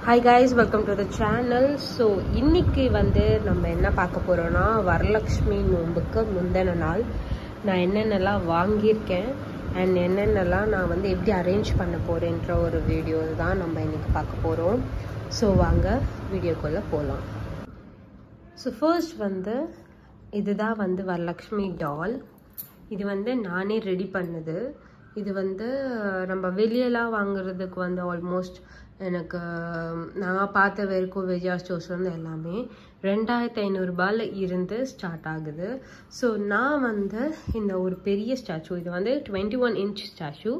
Hi guys, welcome to the channel. So இன்னைக்கு வந்து நம்ம என்ன பார்க்க போறோம்னா வரலட்சுமி நோம்புக்கு முந்தின நாள் நான் என்னென்னலாம் வாங்கியிருக்கேன் and என்னென்னலாம் நான் வந்து எப்படி அரேஞ்ச் பண்ண போறேன்ற ஒரு வீடியோ தான் நம்ம இன்னைக்கு பார்க்க போறோம். ஸோ வாங்க வீடியோக்குள்ள போகலாம். ஸோ ஃபர்ஸ்ட் வந்து இதுதான் வந்து வரலட்சுமி டால். இது வந்து நானே ரெடி பண்ணது. இது வந்து நம்ம வெளியெல்லாம் வாங்குறதுக்கு வந்து ஆல்மோஸ்ட் எனக்கு நான் பார்த்த வரைக்கும் விஜயா ஸ்டோர்ஸ்லேருந்து எல்லாமே 2500 ரூபாயில் இருந்து ஸ்டார்ட் ஆகுது. ஸோ நான் வந்து இந்த ஒரு பெரிய ஸ்டாச்சு, இது வந்து 21 inch ஸ்டாச்சு.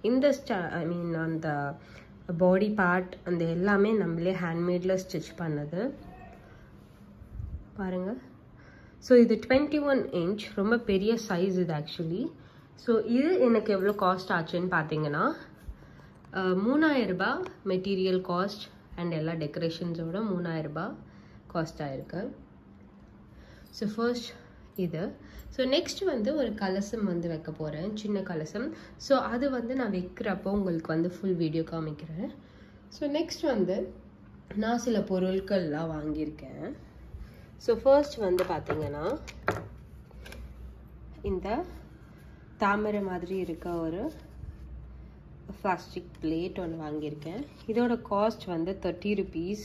இந்த ஐ மீன் அந்த பாடி பார்ட் அந்த எல்லாமே நம்மளே ஹேண்ட்மேடில் ஸ்டிச் பண்ணது பாருங்கள். ஸோ இது 21 inch, ரொம்ப பெரிய சைஸ் இது ஆக்சுவலி. ஸோ இது எனக்கு எவ்வளோ காஸ்ட் ஆச்சுன்னு பார்த்தீங்கன்னா 3000 ரூபாய் மெட்டீரியல் காஸ்ட் அண்ட் எல்லா டெக்கரேஷன்ஸோட 3000 ரூபாய் காஸ்ட் ஆயிருக்கு. ஸோ ஃபர்ஸ்ட் இது. ஸோ நெக்ஸ்ட் வந்து ஒரு கலசம் வந்து வைக்க போகிறேன், சின்ன கலசம். ஸோ அது வந்து நான் வைக்கிறப்போ உங்களுக்கு வந்து ஃபுல் வீடியோ காமிக்கிறேன். ஸோ நெக்ஸ்ட் வந்து நான் சில பொருட்கள்லாம் வாங்கியிருக்கேன். ஸோ ஃபர்ஸ்ட் வந்து பார்த்தீங்கன்னா இந்த தாமரை மாதிரி இருக்க ஒரு பிளாஸ்டிக் பிளேட் ஒன்று வாங்கியிருக்கேன். இதோட காஸ்ட் வந்து 30 rupees.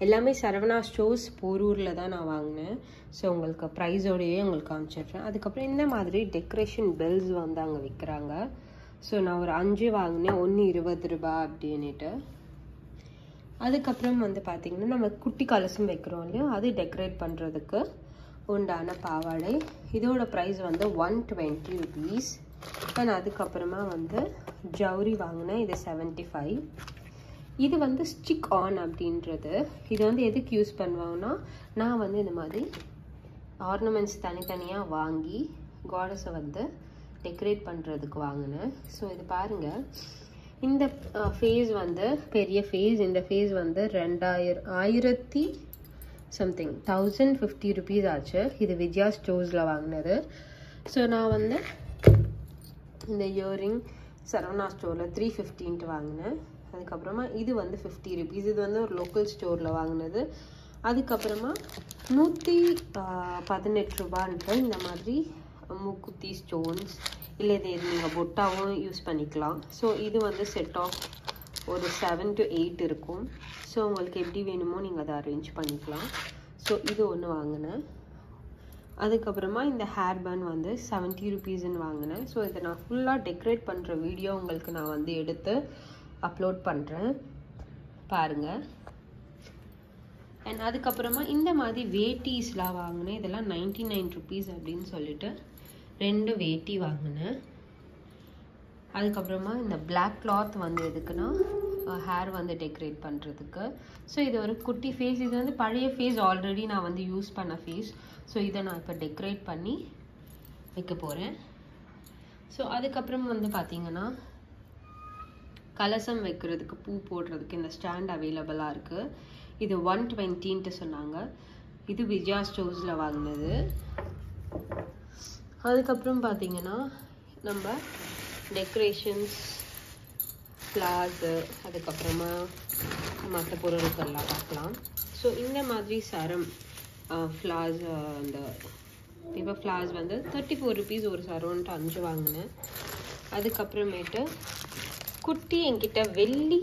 எல்லாமே சரவணா ஸ்டோர்ஸ் போரூரில் தான் நான் வாங்கினேன். ஸோ உங்களுக்கு ப்ரைஸோடையே உங்களுக்கு காமிச்சிடுறேன். அதுக்கப்புறம் இந்த மாதிரி டெக்கரேஷன் பெல்ஸ் வந்து அங்கே விற்கிறாங்க. ஸோ நான் ஒரு 5 வாங்கினேன், 1 20 ரூபாய் அப்படின்னுட்டு. அதுக்கப்புறம் வந்து பார்த்திங்கன்னா நம்ம குட்டி கலசம் வைக்கிறோம் இல்லையா, அது டெக்கரேட் பண்ணுறதுக்கு உண்டான பாவாடை. இதோட ப்ரைஸ் வந்து 120 rupees. அண்ட் அதுக்கப்புறமா வந்து ஜவுரி வாங்கினேன், இது 75. இது வந்து ஸ்டிக் ஆன் அப்படின்றது. இது வந்து எதுக்கு யூஸ் பண்ணுவாங்கன்னா, நான் வந்து இந்த மாதிரி ஆர்னமெண்ட்ஸ் தனித்தனியாக வாங்கி காடஸை வந்து டெக்கரேட் பண்ணுறதுக்கு வாங்கினேன். ஸோ இது பாருங்கள், இந்த ஃபேஸ் வந்து பெரிய ஃபேஸ். இந்த ஃபேஸ் வந்து 1050 rupees ஆச்சு. இது விஜயா ஸ்டோர்ஸில் வாங்கினது. ஸோ நான் வந்து இந்த இயரிங் சரவணா ஸ்டோரில் 350 வாங்கினேன். அதுக்கப்புறமா இது வந்து 50 rupees. இது வந்து ஒரு லோக்கல் ஸ்டோரில் வாங்கினது. அதுக்கப்புறமா 118 ரூபான்ற இந்த மாதிரி மூக்குத்தி ஸ்டோன்ஸ், இல்லை இது நீங்கள் பொட்டாவும் யூஸ் பண்ணிக்கலாம். ஸோ இது வந்து செட் ஆஃப் ஒரு 7 to 8 இருக்கும். ஸோ உங்களுக்கு எப்படி வேணுமோ நீங்கள் அதை அரேஞ்ச் பண்ணிக்கலாம். ஸோ இது ஒன்று வாங்கினேன். அதுக்கப்புறமா இந்த ஹேர் பன் வந்து 70 rupeesன்னு வாங்கினேன். ஸோ இதை நான் ஃபுல்லாக டெக்கரேட் பண்ணுற வீடியோ உங்களுக்கு நான் வந்து எடுத்து அப்லோட் பண்ணுறேன், பாருங்கள். அண்ட் அதுக்கப்புறமா இந்த மாதிரி வேட்டிஸ்லாம் வாங்கினேன். இதெல்லாம் 99 rupees அப்படின்னு சொல்லிட்டு 2 வேட்டி வாங்கினேன். அதுக்கப்புறமா இந்த பிளாக் கிளாத் வந்து எதுக்குன்னா ஹேர் வந்து டெக்கரேட் பண்ணுறதுக்கு. ஸோ இது ஒரு குட்டி ஃபேஸ். இது வந்து பழைய ஃபேஸ், ஆல்ரெடி நான் வந்து யூஸ் பண்ண ஃபேஸ். ஸோ இதை நான் இப்போ டெக்கரேட் பண்ணி வைக்க போகிறேன். ஸோ அதுக்கப்புறம் வந்து பார்த்திங்கன்னா கலசம் வைக்கிறதுக்கு பூ போடுறதுக்கு இந்த ஸ்டாண்ட் அவைலபிளாக இருக்குது. இது 120ன்ட்டு சொன்னாங்க. இது விஜயா ஸ்டோர்ஸில் வாங்கினது. அதுக்கப்புறம் பார்த்திங்கன்னா நம்ம டெக்கரேஷன்ஸ், ஃப்ளார்ஸு, அதுக்கப்புறமா மற்ற பொருட்கள்லாம் பார்க்கலாம். ஸோ இந்த மாதிரி சரம் ஃப்ளார்ஸ், அந்த பேப்பர் ஃப்ளார்ஸ் வந்து 34 rupees ஒரு சரம்ன்ட்டு 5 வாங்கினேன். அதுக்கப்புறமேட்டு குட்டி என்கிட்ட வெள்ளி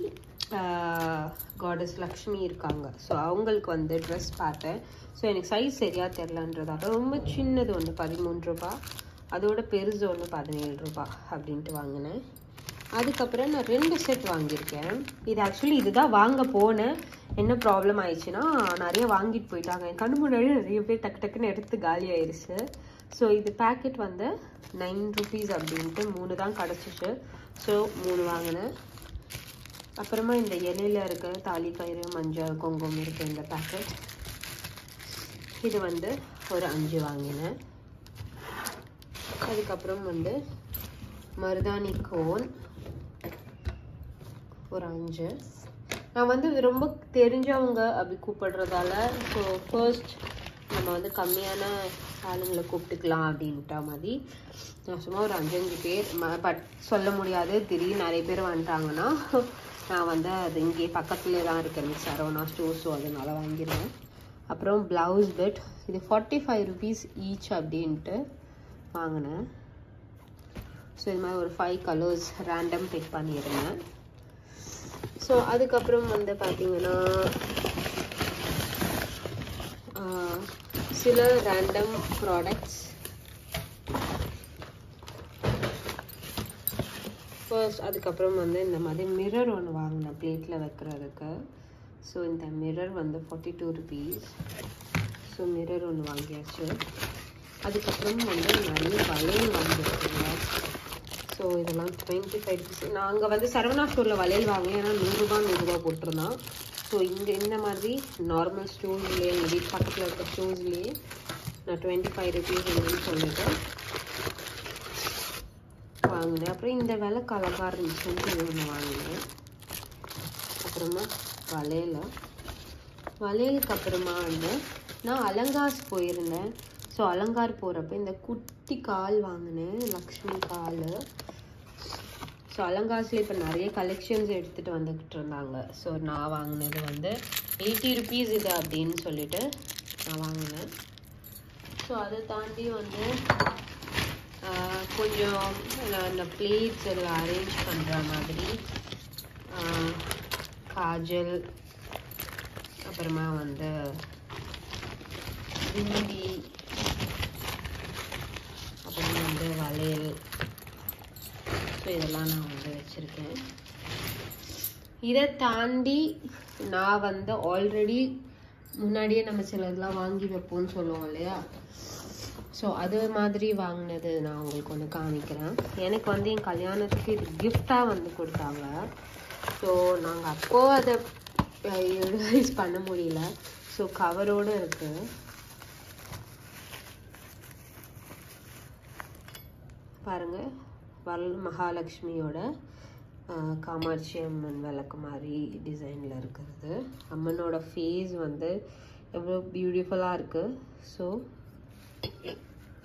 காடஸ் லக்ஷ்மி இருக்காங்க. ஸோ அவங்களுக்கு வந்து ட்ரெஸ் பார்த்தேன். ஸோ எனக்கு சைஸ் சரியாக தெரிலன்றதால ரொம்ப சின்னது ஒன்று 13 ரூபாய், அதோட பெருசு ஒன்று 17 ரூபாய் அப்படின்ட்டு வாங்கினேன். அதுக்கப்புறம் நான் 2 செட் வாங்கியிருக்கேன். இது ஆக்சுவலி இதுதான் வாங்க போனேன். என்ன ப்ராப்ளம் ஆயிடுச்சுன்னா, நிறைய வாங்கிட்டு போயிட்டாங்க. என் கண்ணு முன்னாடி நிறைய பேர் டக்கு டக்குன்னு எடுத்து காலி ஆயிடுச்சு. ஸோ இது பேக்கெட் வந்து 9 rupees அப்படின்ட்டு 3 தான் கிடச்சிச்சு. ஸோ 3 வாங்கினேன். அப்புறமா இந்த இலையில இருக்க தாலி கயிறு, மஞ்சள், குங்குமம் இருக்குது இந்த பேக்கெட். இது வந்து ஒரு 5 வாங்கினேன். அதுக்கப்புறம் வந்து மருதாணி கோன் ஒரு 5. நான் வந்து ரொம்ப தெரிஞ்சவங்க அப்படி கூப்பிடுறதால ஸோ ஃபர்ஸ்ட் நம்ம வந்து கம்மியான ஆளுங்களை கூப்பிட்டுக்கலாம் அப்படின்ட்டா மாதிரி நான் சும்மா ஒரு 5 பேர் பட் சொல்ல முடியாது. திடீர்னு நிறைய பேர் வந்துட்டாங்கன்னா நான் வந்து அது இங்கே பக்கத்துலேயே தான் இருக்கேன் சரவணா ஸ்டோர், ஸோ அதனால வாங்கிடுவேன். அப்புறம் ப்ளவுஸ் பெட், இது 45 rupees ஈச் அப்படின்ட்டு வாங்கினேன். ஸோ இது மாதிரி ஒரு 5 கலர்ஸ் ரேண்டம் பிக் பண்ணியிருந்தேன். ஸோ அதுக்கப்புறம் வந்து பார்த்தீங்கன்னா சில ரேண்டம் ப்ராடக்ட்ஸ். ஃபர்ஸ்ட் அதுக்கப்புறம் வந்து இந்த மாதிரி மிரர் ஒன்று வாங்கினேன் பிளேட்டில் வைக்கிறதுக்கு. ஸோ இந்த மிரர் வந்து 42 rupees. ஸோ மிரர் ஒன்று வாங்கியாச்சு. அதுக்கப்புறம் வந்து நிறைய வளையல் வாங்கியிருக்கேங்க. ஸோ இதெல்லாம் 25 rupees. நான் அங்கே வந்து சரவணா ஸ்டோரில் வளையல் வாங்கினேன், ஏன்னா 100 ரூபா போட்டிருந்தான். ஸோ இங்கே இந்த மாதிரி நார்மல் ஸ்டோர்ஸ்லேயே எங்கள் வீட்டு பக்கத்தில் இருக்க ஸ்டோர்ஸ்லேயே நான் 25 rupees சொல்லிட்டு வாங்கினேன். அப்புறம் இந்த விலை கலக்காக இருந்துச்சுன்ட்டு இது ஒன்று வாங்கினேன். அப்புறமா வளையலுக்கு அப்புறமா வந்து நான் அலங்காஸ் போயிருந்தேன். ஸோ அலங்கார் போகிறப்ப இந்த குட்டி கால் வாங்கினேன், லக்ஷ்மி கால். ஸோ அலங்காஸில் இப்போ நிறைய கலெக்ஷன்ஸ் எடுத்துகிட்டு வந்துக்கிட்டு இருந்தாங்க. ஸோ நான் வாங்கினது வந்து 80 rupees இது அப்படின்னு சொல்லிட்டு நான் வாங்கினேன். ஸோ அதை தாண்டி வந்து கொஞ்சம் அந்த பிளேட்ஸ் எல்லாம் அரேஞ்ச் பண்ணுற மாதிரி காஜல், அப்புறமா வந்து பிந்தி, அப்புறம் வந்து வளையல். ஸோ இதெல்லாம் நான் வந்து வச்சுருக்கேன். இதை தாண்டி நான் வந்து ஆல்ரெடி முன்னாடியே நம்ம சிலதெல்லாம் வாங்கி வைப்போம்னு சொல்லுவோம் இல்லையா, ஸோ அது மாதிரி வாங்கினது நான் உங்களுக்கு ஒன்று காமிக்கிறேன். எனக்கு வந்து என் கல்யாணத்துக்கு இது கிஃப்டாக வந்து கொடுத்தாங்க. ஸோ நாங்கள் அப்போது அதை யூட்டிலைஸ் பண்ண முடியல. ஸோ கவரோடு இருக்குது. பாருங்கள், மகாலட்சுமியோட காமாட்சி அம்மன் விளக்கு மாதிரி டிசைனில் இருக்கிறது. அம்மனோட ஃபேஸ் வந்து எவ்வளோ பியூட்டிஃபுல்லாக இருக்குது. ஸோ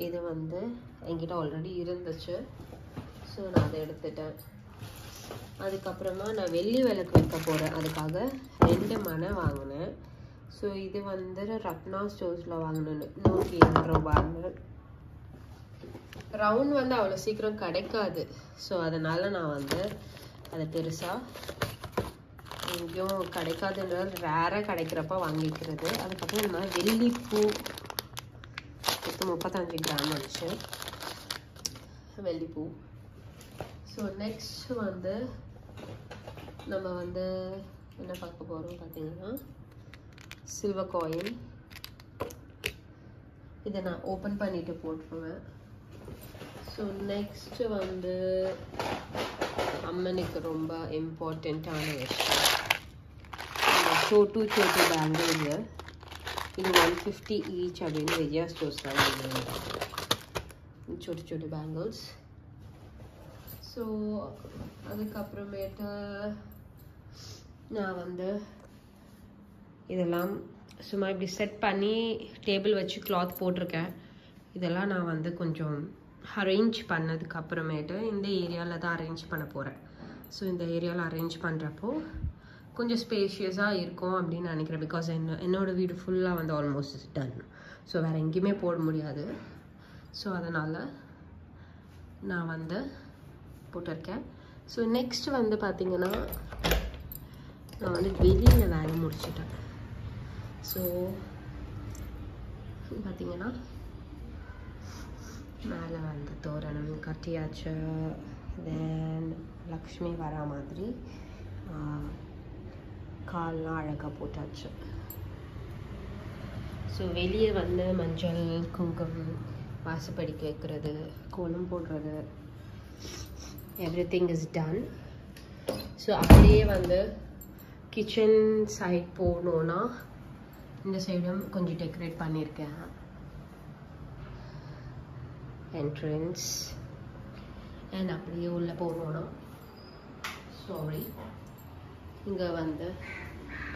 இது வந்து என்கிட்ட ஆல்ரெடி இருந்துச்சு. ஸோ நான் அதை எடுத்துட்டேன். அதுக்கப்புறமா நான் வெள்ளி விளக்கு வைக்க போகிறேன், அதுக்காக 2 மணை வாங்கினேன். ஸோ இது வந்து ரத்னா ஸ்டோர்ஸில் வாங்கினேன் 107 ரூபான்னு. ரவுண்ட் வந்து அவ்வளோ சீக்கிரம் கிடைக்காது. ஸோ அதனால் நான் வந்து அதை பெருசாக எங்கேயும் கிடைக்காதுன்றது ரேராக கிடைக்கிறப்ப வாங்கிக்கிறது. அதுக்கப்புறம் இந்த மாதிரி வெள்ளிப்பூ 35 கிராம் வந்துச்சு வெள்ளிப்பூ. ஸோ நெக்ஸ்ட் வந்து நம்ம வந்து என்ன பார்க்க போகிறோம் பார்த்தீங்கன்னா சில்வர் காயின். இதை நான் ஓப்பன் பண்ணிட்டு போட்டுருவேன். ஸோ நெக்ஸ்ட்டு வந்து அம்மனுக்கு ரொம்ப இம்பார்ட்டண்ட்டான விஷயம், இந்த சோட்டு பேங்கிள். இது 150 ஈச் அப்படின்னு விஜயா ஸ்டோர்ஸில் வாங்கினேன், छोटे பேங்கிள்ஸ். ஸோ அதுக்கப்புறமேட்டு நான் வந்து இதெல்லாம் சும்மா இப்படி செட் பண்ணி டேபிள் வச்சு கிளாத் போட்டிருக்கேன். இதெல்லாம் நான் வந்து கொஞ்சம் அரேஞ்ச் பண்ணதுக்கு அப்புறமேட்டு இந்த ஏரியாவில் தான் அரேஞ்ச் பண்ண போகிறேன். ஸோ இந்த ஏரியாவில் அரேஞ்ச் பண்ணுறப்போ கொஞ்சம் ஸ்பேஷியஸாக இருக்கும் அப்படின்னு நினைக்கிறேன். பிகாஸ் என்னோடய வீடு ஃபுல்லாக வந்து ஆல்மோஸ்ட் டன். ஸோ வேறு எங்கேயுமே போட முடியாது. ஸோ அதனால் நான் வந்து போட்டிருக்கேன். ஸோ நெக்ஸ்ட் வந்து பார்த்திங்கன்னா நான் வந்து வெளியில் வேலை முடிச்சிட்டேன். ஸோ பார்த்திங்கன்னா மேலே வந்து தோரணம் கட்டியாச்சு. தென் லக்ஷ்மி வர மாதிரி கால்லாம் அழகாக போட்டாச்சு. ஸோ வெளியே வந்து மஞ்சள் குங்குமம் வாசப்படிக்க வைக்கிறது, கோலம் போடுறது, எவ்ரிதிங் இஸ் டன். ஸோ அப்படியே வந்து கிச்சன் சைட் போகணுன்னா இந்த சைடும் கொஞ்சம் டெக்கரேட் பண்ணியிருக்கேன். என்ட்ரன்ஸ் அண்ட் அப்படியே உள்ளே போகணுன்னா சாரி இங்கே வந்து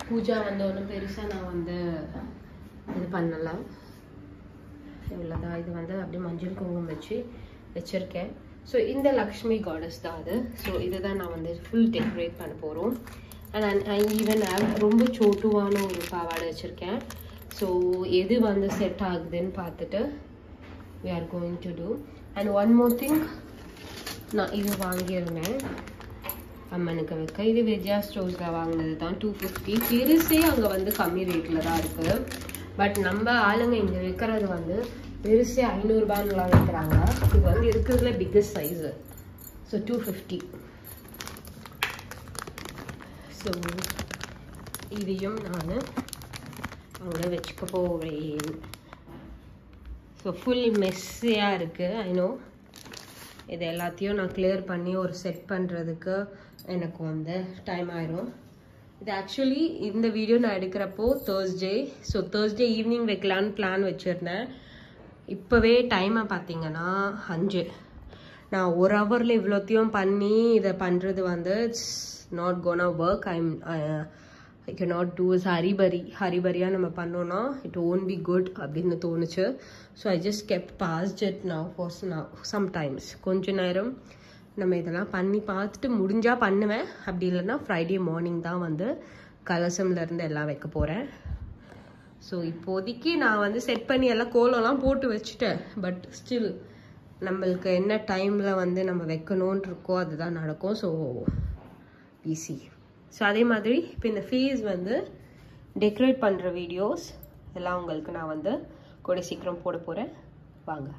பூஜா வந்து ஒன்றும் பெருசாக நான் வந்து இது பண்ணலை, இவ்வளோதான். இது வந்து அப்படியே மஞ்சள் குங்குமம் வச்சுருக்கேன். ஸோ இந்த லக்ஷ்மி காடஸ் தான் அது. ஸோ இதை தான் நான் வந்து ஃபுல் டெக்கரேட் பண்ண போகிறோம். அண்ட் ஐ ஈவன் ரொம்ப சோட்டுவான ஒரு பாவாடை வச்சுருக்கேன். ஸோ எது வந்து செட் ஆகுதுன்னு பார்த்துட்டு we are going to do. And one more thing, நான் இது வாங்கியிருந்தேன் அம்மனுக்கு வைக்க. இது விஜயா ஸ்டோர்ஸில் வாங்கினது தான், 250. பெருசே அங்கே வந்து கம்மி ரேட்டில் தான் இருக்குது. பட் நம்ம ஆளுங்க இங்கே வைக்கிறது வந்து பெருசே 500 ரூபாய்லாம் வைக்கிறாங்க. இது வந்து இருக்கிறதுல பிக்கஸ்ட் சைஸு. ஸோ 250. ஸோ இதையும் நான் அங்கே வச்சுக்க போகிறேன். ஸோ ஃபுல் மெஸ்ஸியாக இருக்குது, ஐ நோ. இது எல்லாத்தையும் நான் கிளியர் பண்ணி ஒரு செட் பண்ணுறதுக்கு எனக்கு வந்து டைம் ஆயிரும். இது ஆக்சுவலி இந்த வீடியோ நான் எடுக்கிறப்போ தேர்ஸ்டே. ஸோ தேர்ஸ்டே ஈவினிங் வைக்கலான்னு பிளான் வச்சுருந்தேன். இப்போவே டைமை பார்த்தீங்கன்னா 5. நான் 1 ஹவரில் இவ்வளோத்தையும் பண்ணி இதை பண்ணுறது வந்து it's not gonna work. I cannot do is ஹரிபரியாக நம்ம பண்ணோன்னா இட் won't be good அப்படின்னு தோணுச்சு. So I just kept past it now for sometimes. கொஞ்ச நேரம் நம்ம இதெல்லாம் பண்ணி பார்த்துட்டு முடிஞ்சால் பண்ணுவேன். அப்படி இல்லைன்னா ஃப்ரைடே மார்னிங் தான் வந்து கலசம்லேருந்து எல்லாம் வைக்க போகிறேன். ஸோ இப்போதைக்கு நான் வந்து செட் பண்ணி எல்லாம் கோலம்லாம் போட்டு வச்சுட்டேன். பட் ஸ்டில் நம்மளுக்கு என்ன டைமில் வந்து நம்ம வைக்கணும்னு இருக்கோ அதுதான் நடக்கும். So easy. ஸோ அதே மாதிரி இப்போ இந்த ஃபேஸ் வந்து டெக்கரேட் பண்ணுற வீடியோஸ் எல்லாம் உங்களுக்கு நான் வந்து கூட சீக்கிரம் போட போகிறேன். வாங்க.